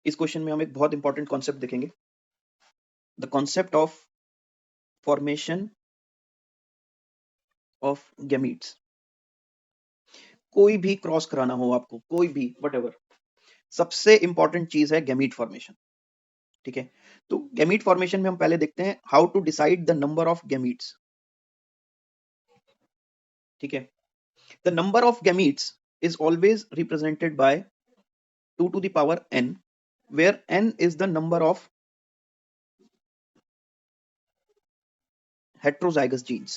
इस क्वेश्चन में हम एक बहुत इंपॉर्टेंट कॉन्सेप्ट देखेंगे, the concept of formation of gametes. कोई भी क्रॉस कराना हो आपको, कोई भी वट सबसे इंपॉर्टेंट चीज है गैमीट फॉर्मेशन। ठीक है, तो गैमीट फॉर्मेशन में हम पहले देखते हैं how to decide the number of gametes. ठीक है, the number of gametes is always represented by 2 to the power n, where n is the number of heterozygous genes.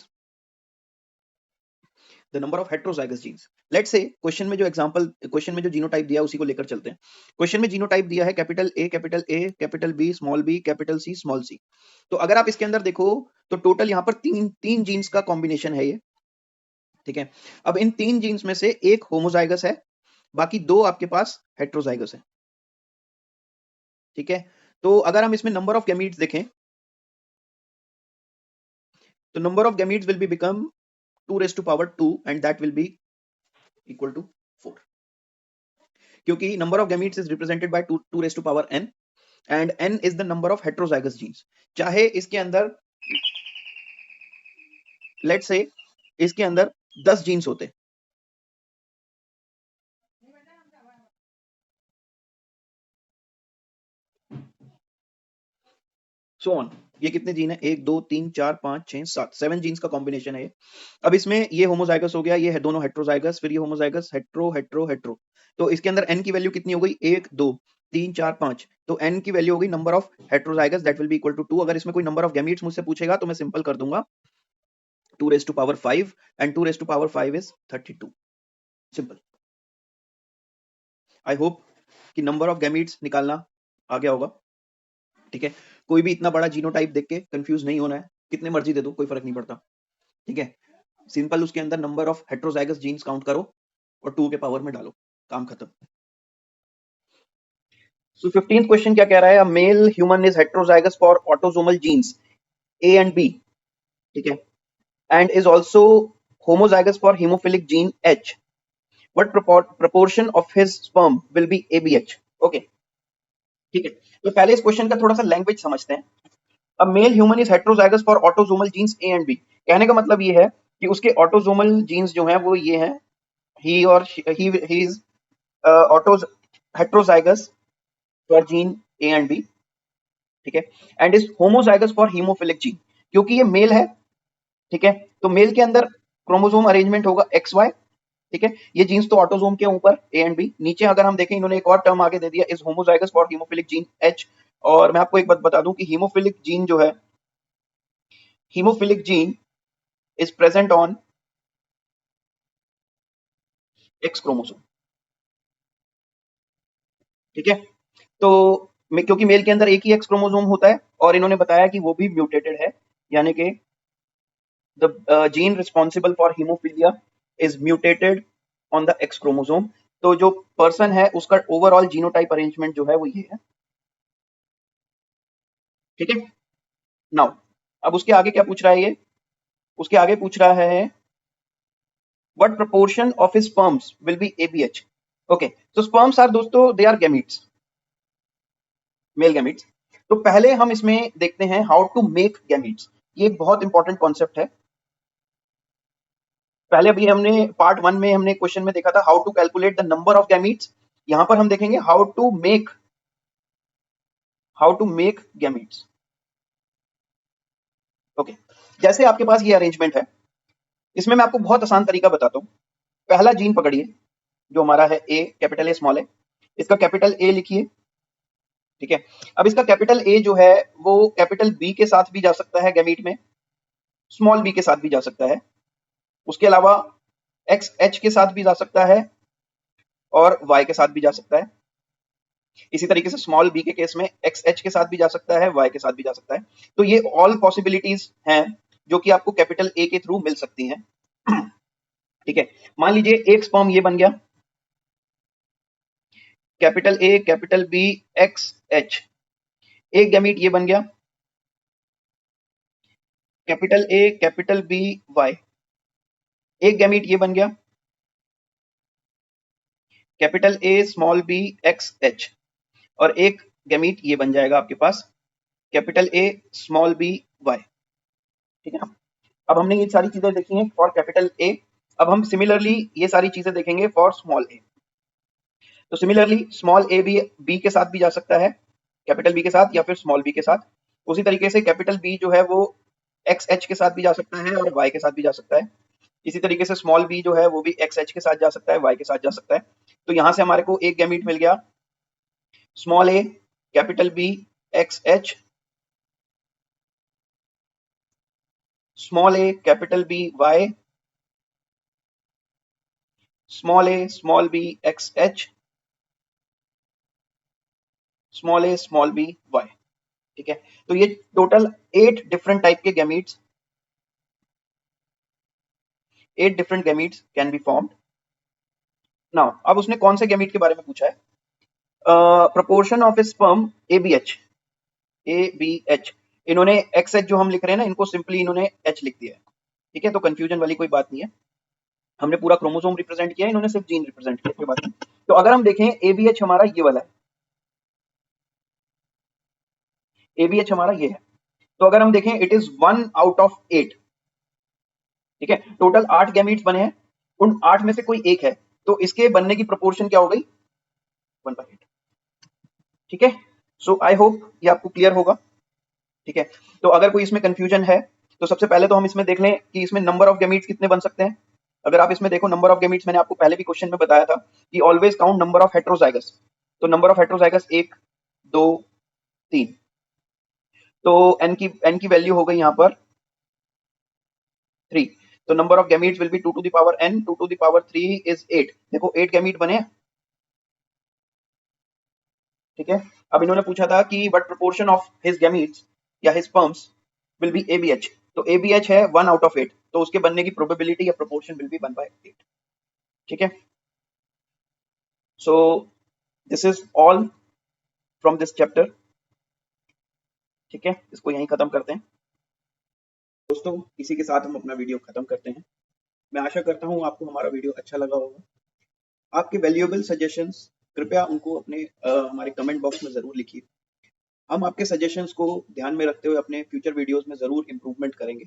The number of heterozygous genes. Let's say question में जो example, question में जो genotype दिया है उसी को लेकर चलते हैं। क्वेश्चन में जीनोटाइप दिया है capital A, capital B, small B, capital C, small C. तो अगर आप इसके अंदर देखो तो टोटल यहाँ पर तीन जीन्स का कॉम्बिनेशन है ये। ठीक है, अब इन तीन जीन्स में से एक होमोजाइगस है, बाकी दो आपके पास हेट्रोजाइगस है। ठीक है, तो अगर हम इसमें नंबर ऑफ गैमीट्स देखें तो number of gametes will be become 2 raised to power 2 and that will be equal to 4, क्योंकि number of gametes is represented by 2 raised to power n and n is the number of heterozygous genes। चाहे इसके अंदर let's say इसके अंदर 10 jeans होते, so on, ये कितने gene है, 1 2 3 4 5 6 7, 7 जीन्स का कॉम्बिनेशन है ये। अब इसमें ये होमोजाइगस हो गया, ये है दोनों हेट्रोजाइगस, फिर ये होमोजाइगस, हेट्रो हेट्रो हेट्रो। तो इसके अंदर n की वैल्यू कितनी हो गई, 1 2 3 4 5। तो n की वैल्यू हो गई number of heterozygous, that will be equal to 2। अगर इसमें कोई नंबर ऑफ गैमीट्स मुझसे पूछेगा तो मैं सिंपल कर दूंगा 2 raised to power 5 and 2 raised to power 5 is 32। Simple. I hope कि नंबर ऑफ गैमीट्स निकालना आ गया होगा। ठीक है, कोई भी इतना बड़ा जीनोटाइप देख के कंफ्यूज नहीं होना है, कितने मर्जी दे दो कोई फर्क नहीं पड़ता। ठीक है, सिंपल उसके अंदर number of heterozygous genes count करो और 2 के पावर में डालो, काम खत्म। सो 15th क्वेश्चन क्या कह रहा है, a male human is heterozygous for autosomal genes A and B. ठीक है, and is also homozygous for hemophilic gene H. What proportion of his sperm will be ABH? Okay, ठीक है, तो पहले इस क्वेश्चन का थोड़ा सा लैंग्वेज समझते हैं। A male human is heterozygous for autosomal genes A and B. कहने का मतलब ये है कि उसके ऑटोसोमल जीन्स जो हैं वो ये हैं, ही और he is auto heterozygous for gene A and B. ठीक है, and is homozygous for haemophilic gene, क्योंकि ये मेल है। ठीक है, तो मेल के अंदर क्रोमोसोम अरेंजमेंट होगा एक्स वाई। ठीक है, ये जीन्स तो ऑटोसोम के ऊपर ए एंड बी, नीचे अगर हम देखें इन्होंने एक और टर्म आगे दे दिया, is homozygous for haemophilic gene H. और मैं आपको एक बात बता दूं कि हीमोफिलिक जीन जो है, haemophilic gene is present on X chromosome. ठीक है, तो क्योंकि मेल के अंदर एक ही एक्स क्रोमोसोम होता है और इन्होंने बताया कि वो भी म्यूटेटेड है, यानी कि the gene responsible for haemophilia is mutated on the x chromosome. तो जो पर्सन है उसका ओवरऑल जीनोटाइप अरेंजमेंट जो है वो ये है। ठीक है, नाउ अब उसके आगे क्या पूछ रहा है ये, उसके आगे पूछ रहा है what proportion of his sperms will be ABH. Okay, तो स्पर्म्स आर दोस्तों they are gametes, male gametes. तो पहले हम इसमें देखते हैं हाउ टू मेक गैमीट्स। ये एक बहुत इंपॉर्टेंट कॉन्सेप्ट है। पहले अभी हमने पार्ट 1 में हमने क्वेश्चन में देखा था how to calculate the number of gametes. यहां पर हम देखेंगे how to make gametes. Okay, जैसे आपके पास ये अरेंजमेंट है, इसमें मैं आपको बहुत आसान तरीका बताता हूं। पहला जीन पकड़िए जो हमारा है ए, कैपिटल ए स्मॉल ए, इसका कैपिटल ए लिखिए। ठीक है, अब इसका कैपिटल ए जो है वो कैपिटल बी के साथ भी जा सकता है गैमीट में, स्मॉल बी के साथ भी जा सकता है, उसके अलावा एक्स एच के साथ भी जा सकता है और वाई के साथ भी जा सकता है। इसी तरीके से स्मॉल बी के केस में एक्स एच के साथ भी जा सकता है, वाई के साथ भी जा सकता है। तो ये ऑल पॉसिबिलिटीज हैं जो कि आपको कैपिटल ए के थ्रू मिल सकती हैं। ठीक है, मान लीजिए एक स्पर्म ये बन गया, capital A capital B X H. एक गैमीट ये बन गया, capital A capital B Y. एक गैमीट ये बन गया, capital A small B X H. और एक गैमीट ये बन जाएगा आपके पास capital A small B Y, ठीक है ना। अब हमने ये सारी चीजें देखी हैं फॉर कैपिटल ए, अब हम सिमिलरली ये सारी चीजें देखेंगे फॉर स्मॉल ए। तो सिमिलरली स्मॉल ए भी बी के साथ भी जा सकता है, कैपिटल बी के साथ या फिर स्मॉल बी के साथ। उसी तरीके से कैपिटल बी जो है वो एक्स एच के साथ भी जा सकता है और वाई के साथ भी जा सकता है। इसी तरीके से स्मॉल बी जो है वो भी एक्स एच के साथ जा सकता है, वाई के साथ जा सकता है। तो यहां से हमारे को एक गैमीट मिल गया small A capital B X H, small A capital B Y, small B X H, small B Y, ठीक है। तो ये टोटल 8 डिफरेंट टाइप के gametes, 8 different gametes can be formed. Now अब उसने कौन से गैमीट के बारे में पूछा है, proportion of a sperm A B H, इन्होंने एक्स एच जो हम लिख रहे हैं ना, इनको सिंपली इन्होंने एच लिख दिया है, ठीक है। तो कंफ्यूजन वाली कोई बात नहीं है, हमने पूरा क्रोमोसोम रिप्रेजेंट किया है, इन्होंने सिर्फ जीन रिप्रेजेंट किया, कोई बात नहीं। तो अगर हम देखें एबीएच हमारा ये वाला है, एबीएच हमारा ये है। तो अगर हम देखें इट इज 1 आउट ऑफ 8, ठीक है। टोटल 8 गैमीट्स बने हैं, उन 8 में से कोई एक है, तो इसके बनने की प्रोपोर्शन क्या हो गई 1/8, ठीक है। सो आई होप ये आपको क्लियर होगा, ठीक है। तो अगर कोई इसमें कंफ्यूजन है तो सबसे पहले तो हम इसमें देख लें कि इसमें नंबर ऑफ गैमीट्स कितने बन सकते हैं। अगर आप इसमें देखो नंबर ऑफ गैमीट्स, मैंने आपको पहले भी क्वेश्चन में बताया था कि always count number of heterozygous. तो नंबर ऑफ हेट्रोजाइगस 1 2 3, तो n की वैल्यू हो गई यहाँ पर 3। तो number of gametes will be 2 to the power n, 2 to the power 3 is 8। देखो 8 गैमीट बने हैं, ठीक है। अब इन्होंने पूछा था कि what proportion of his gametes या his sperms will be ABH. तो एबीएच है 1 आउट ऑफ 8, तो उसके बनने की प्रोबेबिलिटी या प्रोपोर्शन विल बी 1/8, ठीक है। So this is all from this chapter, ठीक है। इसको यहीं खत्म करते हैं दोस्तों, इसी के साथ हम अपना वीडियो खत्म करते हैं। मैं आशा करता हूँ आपको हमारा वीडियो अच्छा लगा होगा। आपके वैल्यूएबल सजेशंस कृपया उनको अपने हमारे कमेंट बॉक्स में जरूर लिखिए। हम आपके सजेशंस को ध्यान में रखते हुए अपने फ्यूचर वीडियोस में जरूर इम्प्रूवमेंट करेंगे।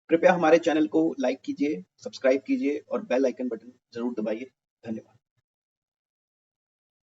कृपया हमारे चैनल को लाइक कीजिए, सब्सक्राइब कीजिए और बेल आइकन बटन जरूर दबाइए। धन्यवाद।